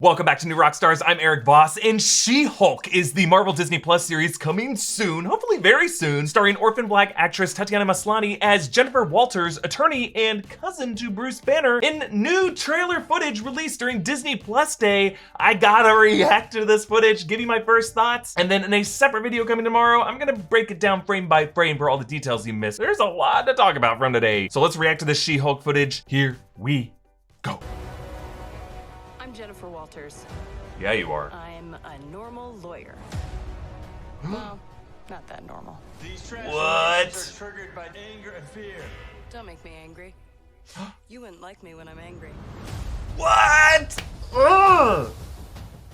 Welcome back to New Rockstars. I'm Erik Voss, and She-Hulk is the Marvel Disney Plus series coming soon, hopefully very soon, starring Orphan Black actress Tatiana Maslany as Jennifer Walters, attorney and cousin to Bruce Banner. In new trailer footage released during Disney Plus Day, I gotta react to this footage, give you my first thoughts, and then in a separate video coming tomorrow, I'm gonna break it down frame by frame for all the details you missed. There's a lot to talk about from today. So let's react to this She-Hulk footage. Here we go. I'm Jennifer Walters. Yeah, you are. I'm a normal lawyer. Well, not that normal. These What? transformations are triggered by anger and fear. Don't make me angry. You wouldn't like me when I'm angry. What? Ugh.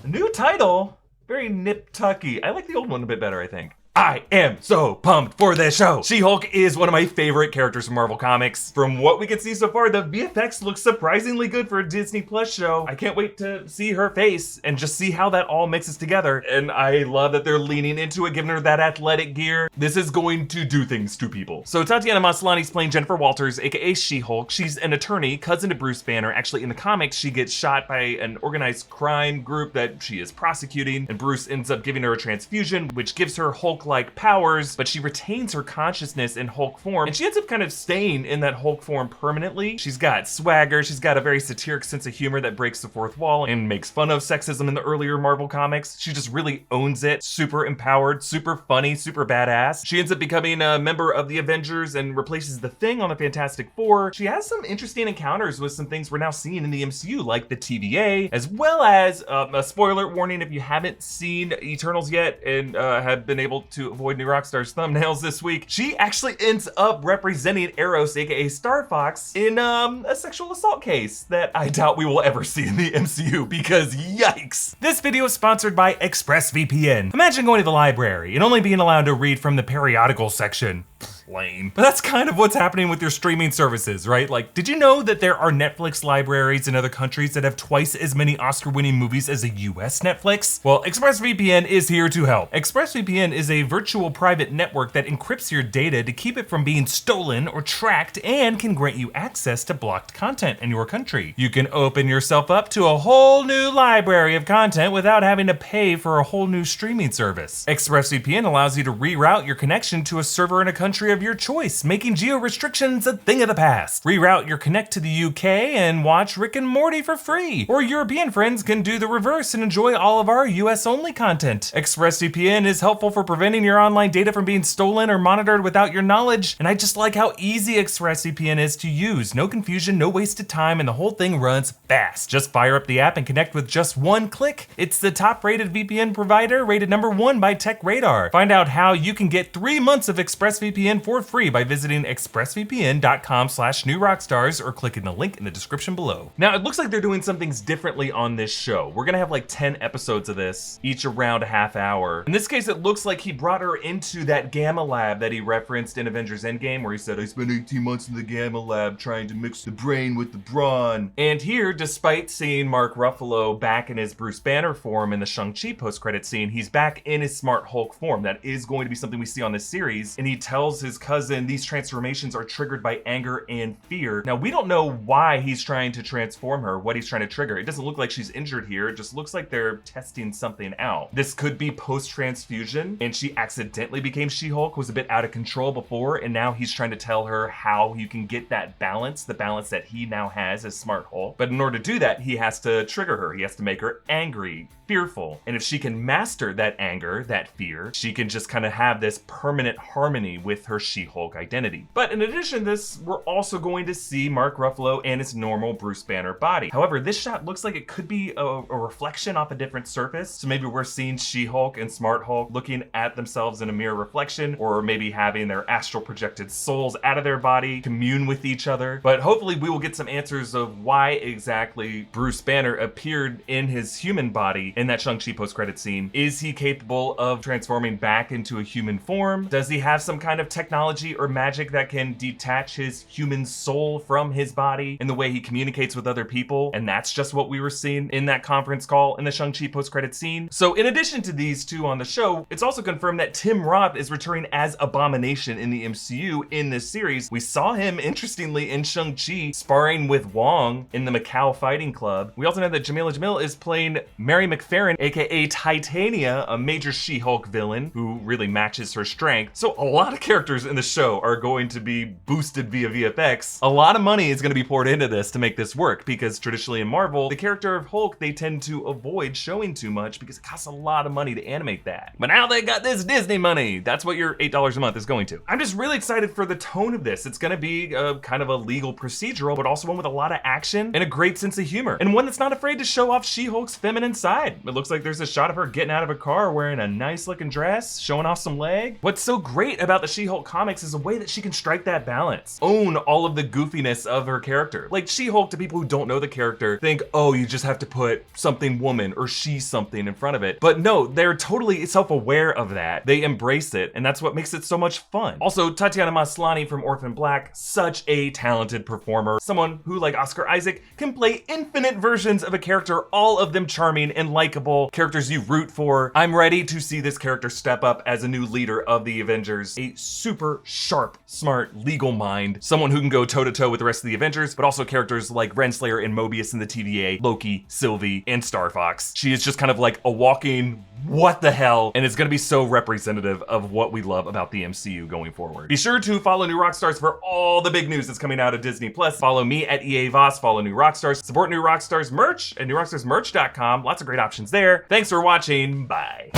New title. Very nip-tucky. I like the old one a bit better, I think. I am so pumped for this show. She-Hulk is one of my favorite characters from Marvel Comics. From what we can see so far, the VFX looks surprisingly good for a Disney Plus show. I can't wait to see her face and just see how that all mixes together. And I love that they're leaning into it, giving her that athletic gear. This is going to do things to people. So Tatiana Maslany's playing Jennifer Walters, aka She-Hulk. She's an attorney, cousin to Bruce Banner. Actually, in the comics, she gets shot by an organized crime group that she is prosecuting, and Bruce ends up giving her a transfusion, which gives her Hulk-like powers, but she retains her consciousness in Hulk form, and she ends up kind of staying in that Hulk form permanently. She's got swagger, she's got a very satiric sense of humor that breaks the fourth wall and makes fun of sexism in the earlier Marvel comics. She just really owns it, super empowered, super funny, super badass. She ends up becoming a member of the Avengers and replaces the Thing on the Fantastic Four. She has some interesting encounters with some things we're now seeing in the MCU, like the TVA, as well as a spoiler warning if you haven't seen Eternals yet and have been able to avoid New Rockstars thumbnails this week. She actually ends up representing Eros, aka Star Fox, in a sexual assault case that I doubt we will ever see in the MCU because yikes. This video is sponsored by ExpressVPN. Imagine going to the library and only being allowed to read from the periodical section. Lame. But that's kind of what's happening with your streaming services, right? Like, did you know that there are Netflix libraries in other countries that have twice as many Oscar-winning movies as a US Netflix? Well, ExpressVPN is here to help. ExpressVPN is a virtual private network that encrypts your data to keep it from being stolen or tracked and can grant you access to blocked content in your country. You can open yourself up to a whole new library of content without having to pay for a whole new streaming service. ExpressVPN allows you to reroute your connection to a server in a country of your choice, making geo-restrictions a thing of the past. Reroute your connect to the UK and watch Rick and Morty for free. Or European friends can do the reverse and enjoy all of our US-only content. ExpressVPN is helpful for preventing your online data from being stolen or monitored without your knowledge, and I just like how easy ExpressVPN is to use. No confusion, no wasted time, and the whole thing runs fast. Just fire up the app and connect with just one click. It's the top-rated VPN provider, rated #1 by TechRadar. Find out how you can get 3 months of ExpressVPN for free by visiting expressvpn.com/newrockstars or clicking the link in the description below. Now, it looks like they're doing some things differently on this show. We're gonna have like 10 episodes of this, each around a half hour. In this case, it looks like he brought her into that Gamma Lab that he referenced in Avengers Endgame, where he said, I spent 18 months in the Gamma Lab trying to mix the brain with the brawn. And here, despite seeing Mark Ruffalo back in his Bruce Banner form in the Shang-Chi post-credit scene, he's back in his Smart Hulk form. That is going to be something we see on this series. And he tells his cousin these transformations are triggered by anger and fear. Now, we don't know why he's trying to transform her, what he's trying to trigger. It doesn't look like she's injured here. It just looks like they're testing something out. This could be post-transfusion, and she accidentally became She-Hulk, was a bit out of control before, and now he's trying to tell her how you can get that balance, the balance that he now has as Smart Hulk. But in order to do that, he has to trigger her. He has to make her angry, fearful. And if she can master that anger, that fear, she can just kind of have this permanent harmony with her She-Hulk identity. But in addition to this, we're also going to see Mark Ruffalo and his normal Bruce Banner body. However, this shot looks like it could be a reflection off a different surface. So maybe we're seeing She-Hulk and Smart Hulk looking at themselves in a mirror reflection, or maybe having their astral projected souls out of their body commune with each other. But hopefully we will get some answers of why exactly Bruce Banner appeared in his human body in that Shang-Chi post-credit scene. Is he capable of transforming back into a human form? Does he have some kind of technology technology or magic that can detach his human soul from his body in the way he communicates with other people. And that's just what we were seeing in that conference call in the Shang-Chi post-credit scene. So in addition to these two on the show, it's also confirmed that Tim Roth is returning as Abomination in the MCU in this series. We saw him, interestingly, in Shang-Chi sparring with Wang in the Macau Fighting Club. We also know that Jamila Jamil is playing Mary McFerrin, aka Titania, a major She-Hulk villain who really matches her strength. So a lot of characters in the show are going to be boosted via VFX. A lot of money is going to be poured into this to make this work, because traditionally in Marvel, the character of Hulk, they tend to avoid showing too much because it costs a lot of money to animate that. But now they got this Disney money. That's what your $8 a month is going to. I'm just really excited for the tone of this. It's going to be kind of a legal procedural, but also one with a lot of action and a great sense of humor, and one that's not afraid to show off She-Hulk's feminine side. It looks like there's a shot of her getting out of a car wearing a nice looking dress, showing off some leg. What's so great about the She-Hulk comics is the way that she can strike that balance, own all of the goofiness of her character. Like She-Hulk, to people who don't know the character, think, oh, you just have to put something woman or she something in front of it. But no, they're totally self-aware of that. They embrace it, and that's what makes it so much fun. Also, Tatiana Maslany from Orphan Black, such a talented performer. Someone who, like Oscar Isaac, can play infinite versions of a character, all of them charming and likable, characters you root for. I'm ready to see this character step up as a new leader of the Avengers. A super sharp, smart, legal mind. Someone who can go toe-to-toe with the rest of the Avengers, but also characters like Renslayer and Mobius in the TVA, Loki, Sylvie, and Star Fox. She is just kind of like a walking what the hell, and it's gonna be so representative of what we love about the MCU going forward. Be sure to follow New Rockstars for all the big news that's coming out of Disney+. Follow me at EA Voss, follow New Rockstars, support New Rockstars merch at newrockstarsmerch.com. Lots of great options there. Thanks for watching, bye.